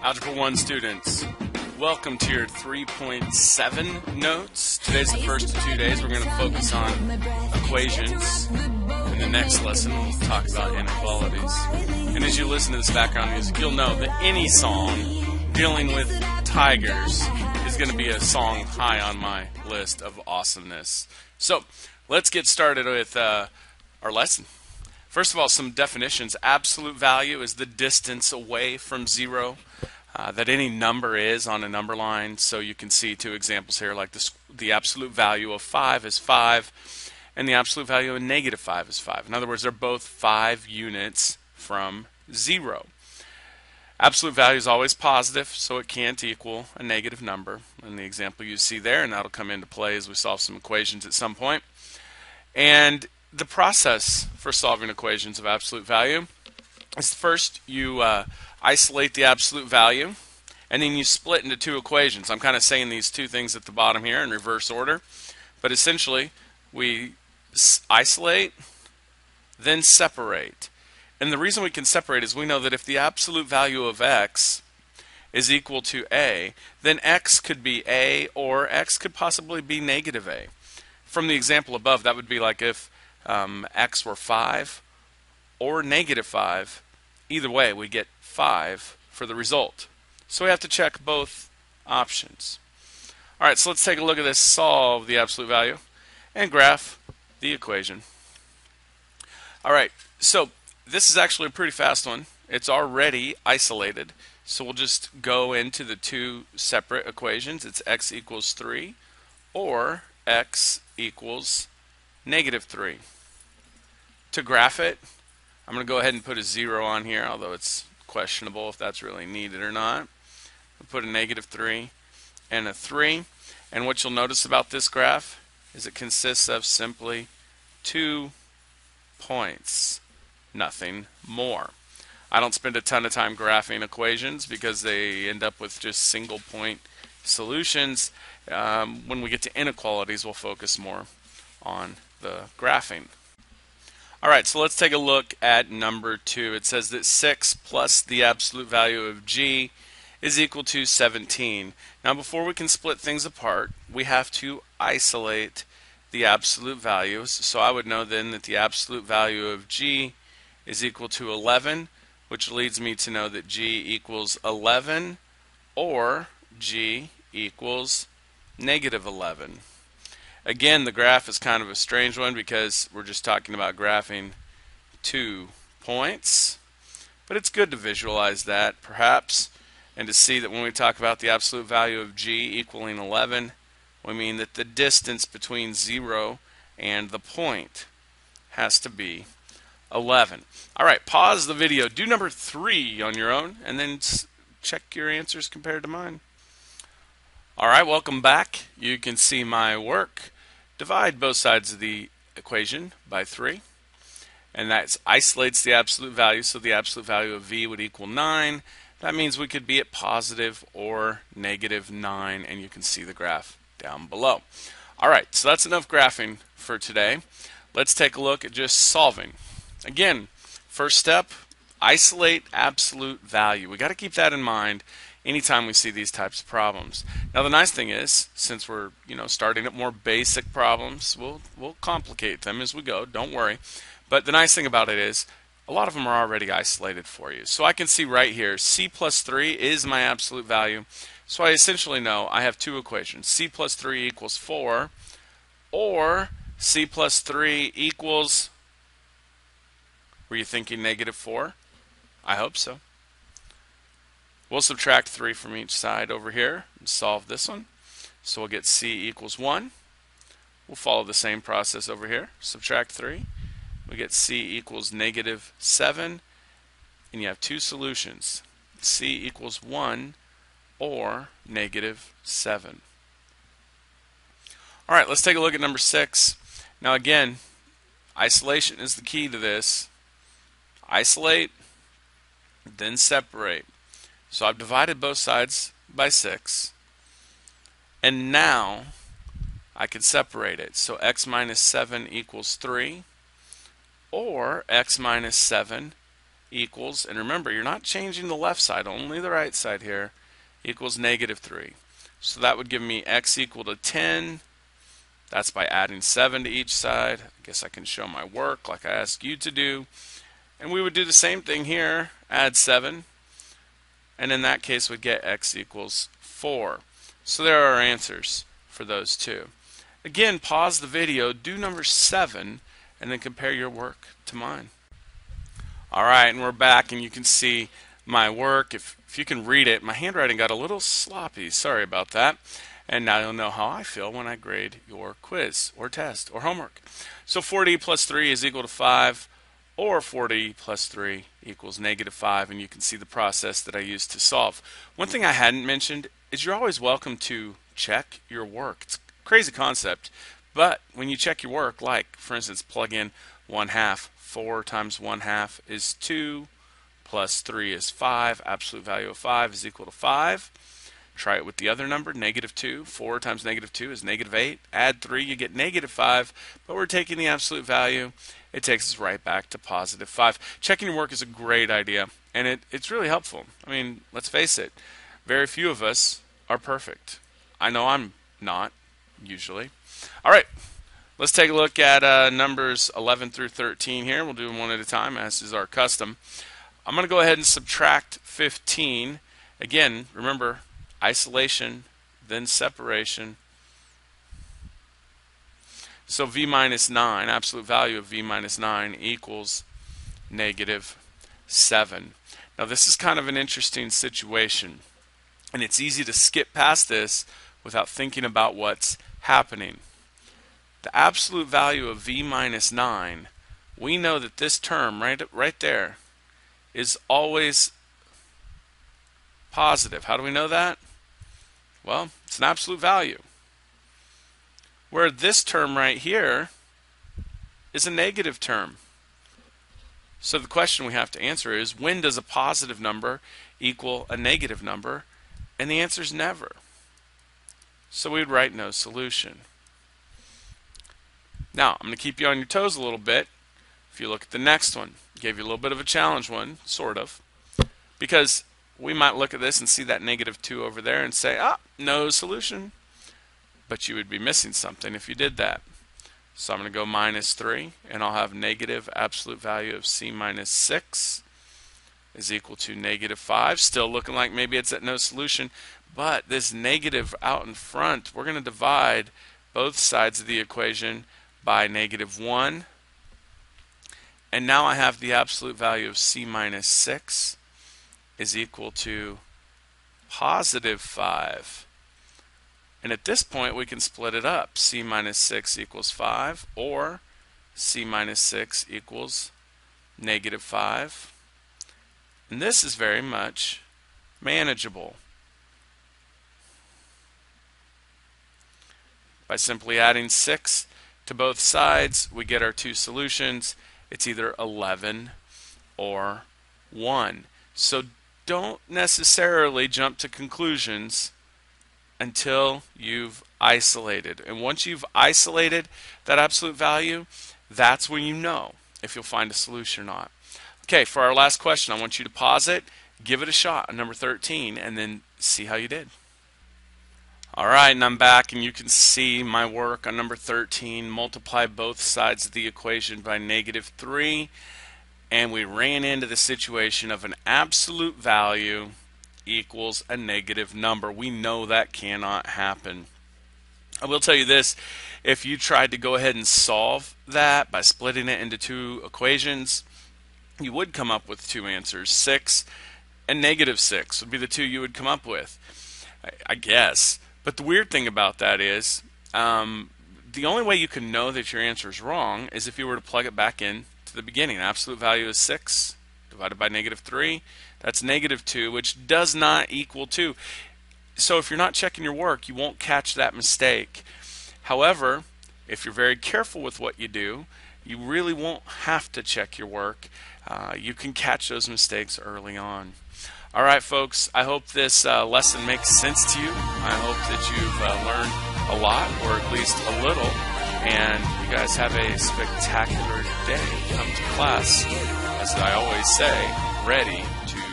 Algebra 1 students, welcome to your 3.7 notes. Today's the first of 2 days. We're going to focus on equations. In the next lesson, we'll talk about inequalities. And as you listen to this background music, you'll know that any song dealing with tigers is going to be a song high on my list of awesomeness. So, let's get started with our lesson. First of all, some definitions. Absolute value is the distance away from zero that any number is on a number line. So you can see two examples here, like the absolute value of 5 is 5, and the absolute value of negative 5 is 5. In other words, they're both 5 units from 0. Absolute value is always positive, so it can't equal a negative number. In the example you see there, and that'll come into play as we solve some equations at some point. And the process for solving equations of absolute value is first you isolate the absolute value, and then you split into two equations. I'm kind of saying these two things at the bottom here in reverse order, but essentially we isolate, then separate. And the reason we can separate is we know that if the absolute value of x is equal to a, then x could be a, or x could possibly be negative a. From the example above, that would be like if x were 5 or negative 5. Either way, we get 5 for the result. So we have to check both options. Alright, so let's take a look at this. Solve the absolute value and graph the equation. Alright, so this is actually a pretty fast one. It's already isolated. So we'll just go into the two separate equations. It's x equals 3 or x equals negative 3. To graph it, I'm going to go ahead and put a 0 on here, although it's questionable if that's really needed or not. I'll put a negative 3 and a 3. And what you'll notice about this graph is it consists of simply 2 points, nothing more. I don't spend a ton of time graphing equations because they end up with just single point solutions. When we get to inequalities, we'll focus more on the graphing. Alright, so let's take a look at number 2. It says that 6 plus the absolute value of g is equal to 17. Now before we can split things apart, we have to isolate the absolute values. So I would know then that the absolute value of g is equal to 11, which leads me to know that g equals 11 or g equals negative 11. Again, the graph is kind of a strange one because we're just talking about graphing 2 points, but it's good to visualize that perhaps and to see that when we talk about the absolute value of g equaling 11, we mean that the distance between 0 and the point has to be 11. Alright, pause the video, do number 3 on your own, and then check your answers compared to mine. Alright, welcome back. You can see my work. Divide both sides of the equation by 3. And that isolates the absolute value, so the absolute value of v would equal 9. That means we could be at positive or negative 9, and you can see the graph down below. Alright, so that's enough graphing for today. Let's take a look at just solving. Again, first step, isolate absolute value. We got to keep that in mind anytime we see these types of problems. Now the nice thing is, since we're starting at more basic problems, we'll complicate them as we go, don't worry. But the nice thing about it is a lot of them are already isolated for you. So I can see right here c plus 3 is my absolute value. So I essentially know I have two equations. C plus 3 equals 4 or c plus 3 equals, were you thinking negative 4? I hope so. We'll subtract 3 from each side over here and solve this one. So we'll get c equals 1. We'll follow the same process over here. Subtract 3. We get c equals negative 7. And you have two solutions. c equals 1 or negative 7. Alright, let's take a look at number 6. Now again, isolation is the key to this. Isolate, then separate. So I've divided both sides by 6, and now I can separate it. So x minus 7 equals 3, or x minus 7 equals, and remember, you're not changing the left side, only the right side here, equals -3. So that would give me x equal to 10. That's by adding 7 to each side. I guess I can show my work like I asked you to do. And we would do the same thing here, add 7. And in that case, we'd get x equals 4. So there are our answers for those two. Again, pause the video, do number 7, and then compare your work to mine. Alright, and we're back, and you can see my work. If you can read it, my handwriting got a little sloppy. Sorry about that. And now you'll know how I feel when I grade your quiz or test or homework. So 4d plus 3 is equal to 5, or 4d plus 3 equals -5, and you can see the process that I used to solve. One thing I hadn't mentioned is you're always welcome to check your work. It's a crazy concept, but when you check your work, like for instance, plug in 1/2, 4 times 1/2 is 2, plus 3 is 5, absolute value of 5 is equal to 5. Try it with the other number, -2. 4 times -2 is -8. Add 3, you get -5, but we're taking the absolute value. It takes us right back to +5. Checking your work is a great idea, and it's really helpful. I mean, let's face it, very few of us are perfect. I know I'm not, usually. All right, let's take a look at numbers 11 through 13 here. We'll do them one at a time, as is our custom. I'm going to go ahead and subtract 15. Again, remember, isolation, then separation. So v minus 9, absolute value of v minus 9 equals -7. Now this is kind of an interesting situation, and it's easy to skip past this without thinking about what's happening. The absolute value of v minus 9, we know that this term right there is always positive. How do we know that? Well, it's an absolute value. Where this term right here is a negative term. So the question we have to answer is, when does a positive number equal a negative number? And the answer is never. So we'd write no solution. Now, I'm going to keep you on your toes a little bit. If you look at the next one, gave you a little bit of a challenge one, sort of, because we might look at this and see that -2 over there and say, no solution. But you would be missing something if you did that. So I'm going to go -3, and I'll have negative absolute value of c minus 6 is equal to -5. Still looking like maybe it's at no solution, but this negative out in front, we're going to divide both sides of the equation by -1. And now I have the absolute value of c minus 6 is equal to +5. And at this point we can split it up. C minus 6 equals 5, or C minus 6 equals -5. And this is very much manageable. By simply adding 6 to both sides, we get our two solutions. It's either 11 or 1. So don't necessarily jump to conclusions until you've isolated. And once you've isolated that absolute value, that's when you know if you'll find a solution or not. Okay, for our last question, I want you to pause it, give it a shot on number 13, and then see how you did. Alright, and I'm back, and you can see my work on number 13. Multiply both sides of the equation by -3, and we ran into the situation of an absolute value equals a negative number. We know that cannot happen. I will tell you this, if you tried to go ahead and solve that by splitting it into two equations, you would come up with two answers. 6 and -6 would be the two you would come up with, I guess. But the weird thing about that is the only way you can know that your answer is wrong is if you were to plug it back in to the beginning. The absolute value is 6 divided by -3. That's -2, which does not equal 2. So if you're not checking your work, you won't catch that mistake. However, if you're very careful with what you do, you really won't have to check your work. You can catch those mistakes early on. Alright folks, I hope this lesson makes sense to you. I hope that you've learned a lot, or at least a little, and you guys have a spectacular day. Come to class. as I always say, ready to